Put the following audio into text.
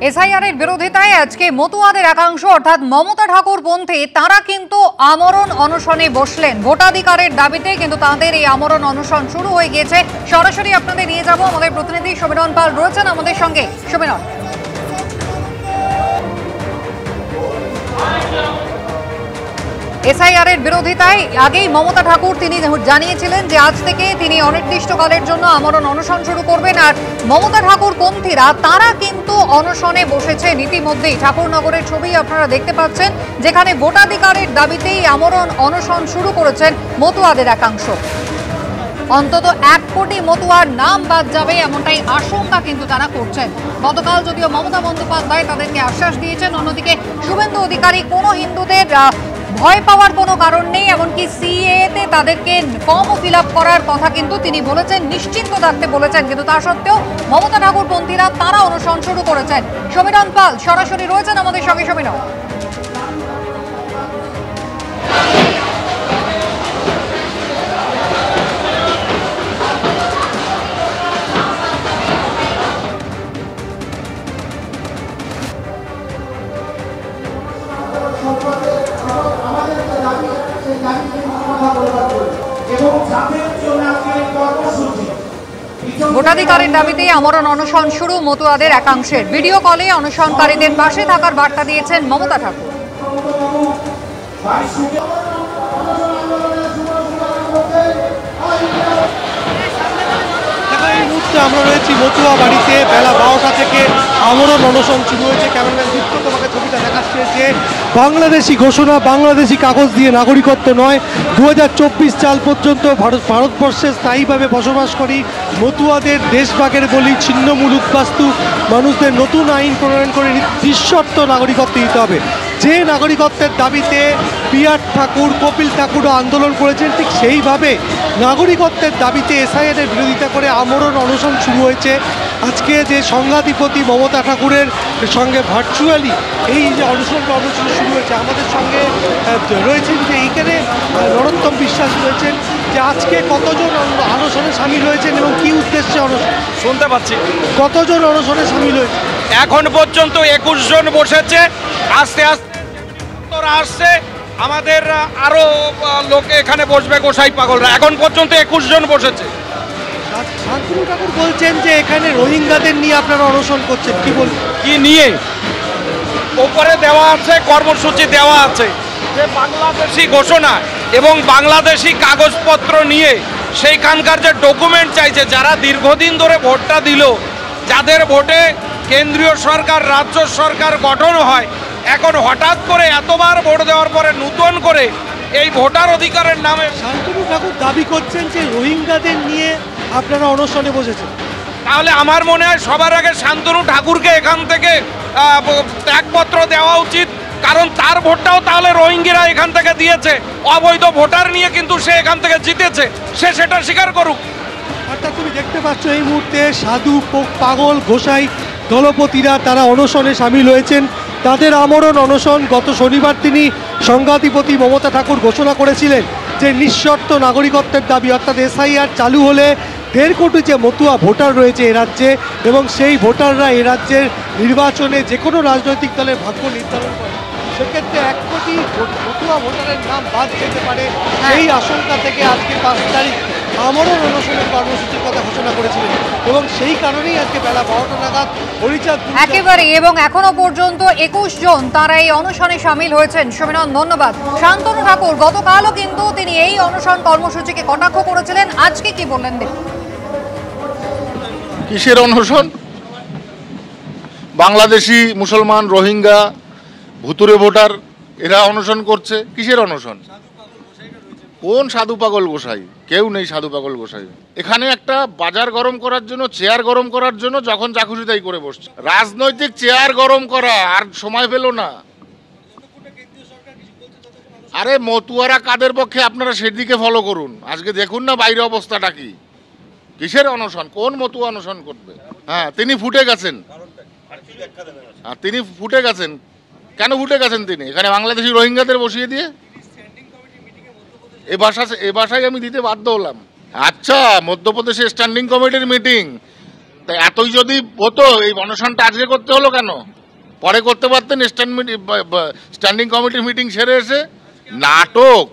SIR এর বিরোধিতায় আজকে মতুয়াদের একাংশ অর্থাৎ মমতা ঠাকুর পন্থী তারা কিন্তু আমরণ অনশনে বসলেন ভোটাধিকারের দাবিতে। কিন্তু তাদের এই আমরণ অনশন শুরু হয়ে গিয়েছে। সরাসরি আপনাদের নিয়ে যাব, আমাদের প্রতিনিধি সমীরণ পাল রয়েছেন আমাদের সঙ্গে। সমীরণ, এসআইআর এর বিরোধিতায় আগেই মমতা ঠাকুর তিনি জানিয়েছিলেন যে আজ থেকে তিনি অনির্দিষ্টকালের জন্য আমরণ অনশন শুরু করবেন। আর মমতা ঠাকুর পন্থীরা তারা কিন্তু অনশনে বসেছে ইতিমধ্যেই। ঠাকুরনগরের ছবি আপনারা দেখতে পাচ্ছেন, যেখানে ভোটাধিকারের দাবিতেই আমরণ অনশন শুরু করেছেন মতুয়াদের একাংশ। অন্তত 1 কোটি মতুয়ার নাম বাদ যাবে এমনটাই আশঙ্কা কিন্তু তারা করছেন। গতকাল যদিও মমতা বন্দ্যোপাধ্যায় তাদেরকে আশ্বাস দিয়েছেন, অন্যদিকে শুভেন্দু অধিকারী কোনো হিন্দুদের ভয় পাওয়ার কোনো কারণ নেই, এমনকি সিএতে তাদেরকে ফর্মও ফিল আপ করার কথা কিন্তু তিনি বলেছেন, নিশ্চিন্ত থাকতে বলেছেন। কিন্তু তা সত্ত্বেও মমতা ঠাকুর পন্থীরা তারা অনশন শুরু করেছেন। সমীরণ পাল সরাসরি রয়েছেন আমাদের সঙ্গে। সমীরণ, ভোটাধিকারের দাবিতে আমরণ অনশন শুরু মতুয়াদের একাংশের। ভিডিও কলে অনশনকারীদের পাশে থাকার বার্তা দিয়েছেন মমতা ঠাকুর। এই মুহূর্তে আমরা রয়েছি মতুয়া বাড়িতে। বেলা 12টা থেকে আমরণ অনশন শুরু হয়েছে। ক্যামেরাম্যান দীপ্ত তোমাকে ছবিটা দেখাচ্ছে যে বাংলাদেশি ঘোষণা, বাংলাদেশি কাগজ দিয়ে নাগরিকত্ব নয়, 2024 সাল পর্যন্ত ভারতবর্ষে স্থায়ীভাবে বসবাসকারী মতুয়াদের দেশভাগের বলি ছিন্নমূল উদ্বাস্তু মানুষদের নতুন আইন প্রণয়ন করে নিঃশর্ত নাগরিকত্ব দিতে হবে। যে নাগরিকত্বের দাবিতে পিয়ার ঠাকুর, কপিল ঠাকুরও আন্দোলন করেছেন, ঠিক সেইভাবে নাগরিকত্বের দাবিতে এসআইআর এর বিরোধিতা করে আমরণ অনশন শুরু হয়েছে। আজকে যে সংঘাধিপতি মমতা ঠাকুরের সঙ্গে ভার্চুয়ালি এই যে অনশন শুরু হয়েছে, আমাদের সঙ্গে রয়েছেন যে এইখানে নরোত্তম বিশ্বাস রয়েছেন যে আজকে কতজন অনশনে সামিল হয়েছেন এবং কি উদ্দেশ্যে অনশন শুনতে পাচ্ছি। কতজন অনশনে সামিল হয়েছে? এখন পর্যন্ত 21 জন বসেছে। আস্তে আস্তে আসছে, আমাদের আরো লোক এখানে বসবে, গোসাই পাগলরা। এখন পর্যন্ত 21 জন বসেছে। শান্তনু ঠাকুর বলছেন যে এখানে রোহিঙ্গাদের নিয়ে আপনারা অনশন করছেন, কি বলছেন? কি নিয়ে? ওপরে দেওয়া আছে, কর্মসূচি দেওয়া আছে যে বাংলাদেশি ঘোষণা এবং বাংলাদেশি কাগজপত্র নিয়ে সেইখানকার যে ডকুমেন্ট চাইছে, যারা দীর্ঘদিন ধরে ভোটটা দিল, যাদের ভোটে কেন্দ্রীয় সরকার রাজ্য সরকার গঠন হয়, এখন হঠাৎ করে এতবার ভোট দেওয়ার পরে নতুন করে এই ভোটার অধিকারের নামে শান্তনু ঠাকুর দাবি করছেন যে রোহিঙ্গাদের নিয়ে আপনারা অনশনে বসেছেন। তাহলে আমার মনে হয় সবার আগে শান্তনু ঠাকুরকে এখান থেকে ত্যাগপত্র দেওয়া উচিত, কারণ তার ভোটটাও তাহলে রোহিঙ্গিরা এখান থেকে দিয়েছে। অবৈধ ভোটার নিয়ে কিন্তু সে এখান থেকে জিতেছে, সে সেটা স্বীকার করুক। অর্থাৎ তুমি দেখতে পাচ্ছ এই মুহূর্তে সাধু, পাগল, গোসাই, দলপতিরা তারা অনশনে সামিল হয়েছেন। তাদের আমরণ অনশন গত শনিবার তিনি সংঘাধিপতি মমতা ঠাকুর ঘোষণা করেছিলেন যে নিঃশর্ত নাগরিকত্বের দাবি, অর্থাৎ এসআইআর চালু হলে 1.5 কোটি যে মতুয়া ভোটার রয়েছে এ রাজ্যে, এবং সেই ভোটাররা এ রাজ্যের নির্বাচনে যে কোনো রাজনৈতিক দলের ভাগ্য নির্ধারণ করে, সেক্ষেত্রে 1 কোটি মতুয়া ভোটারের নাম বাদ যেতে পারে। এই আশঙ্কা থেকে আজকে 5 তারিখ আমরণ অনশনের কর্মসূচির কথা ঘোষণা করেছিলেন, এবং সেই কারণেই আজকে বেলা 12টা নাগাদ হরিচাঁদ একেবারে এবং এখনো পর্যন্ত 21 জন তারা এই অনশনে সামিল হয়েছেন। সমীরণ, ধন্যবাদ। শান্তনু ঠাকুর গতকালও কিন্তু তিনি এই অনশন কর্মসূচিকে কটাক্ষ করেছিলেন, আজকে কি বললেন দেখুন। কিসের অনশন? বাংলাদেশি, মুসলমান, রোহিঙ্গা, ভুতুরে ভোটার এরা অনশন করছে। কিসের অনশন? কোন সাধু পাগল গোসাই? কেউ নেই সাধু পাগল গোসাই। এখানে একটা বাজার গরম করার জন্য, চেয়ার গরম করার জন্য যখন যা খুশি তাই করে বসছে। রাজনৈতিক চেয়ার গরম করা আর সময় পেল না। আরে মতুয়ারা কাদের পক্ষে, আপনারা সেদিকে ফলো করুন। আজকে দেখুন না বাইরে অবস্থাটা কি। কিসের অনশন? কোন মতুয়া অনশন করবে? হ্যাঁ, তিনি ফুটে গেছেন। আর তিনি ফুটে গেছেন কেন? ফুটে গেছেন তিনি এখানে বাংলাদেশি রোহিঙ্গাদের বসিয়ে দিয়ে। এ ভাষায় আমি দিতে বাধ্য হলাম। আচ্ছা, মধ্যপ্রদেশে স্ট্যান্ডিং কমিটির মিটিং, তা এতই যদি হতো এই অনশনটা আজকে করতে হলো কেন? পরে করতে পারতেন, স্ট্যান্ডিং কমিটির মিটিং সেরে এসে। নাটক।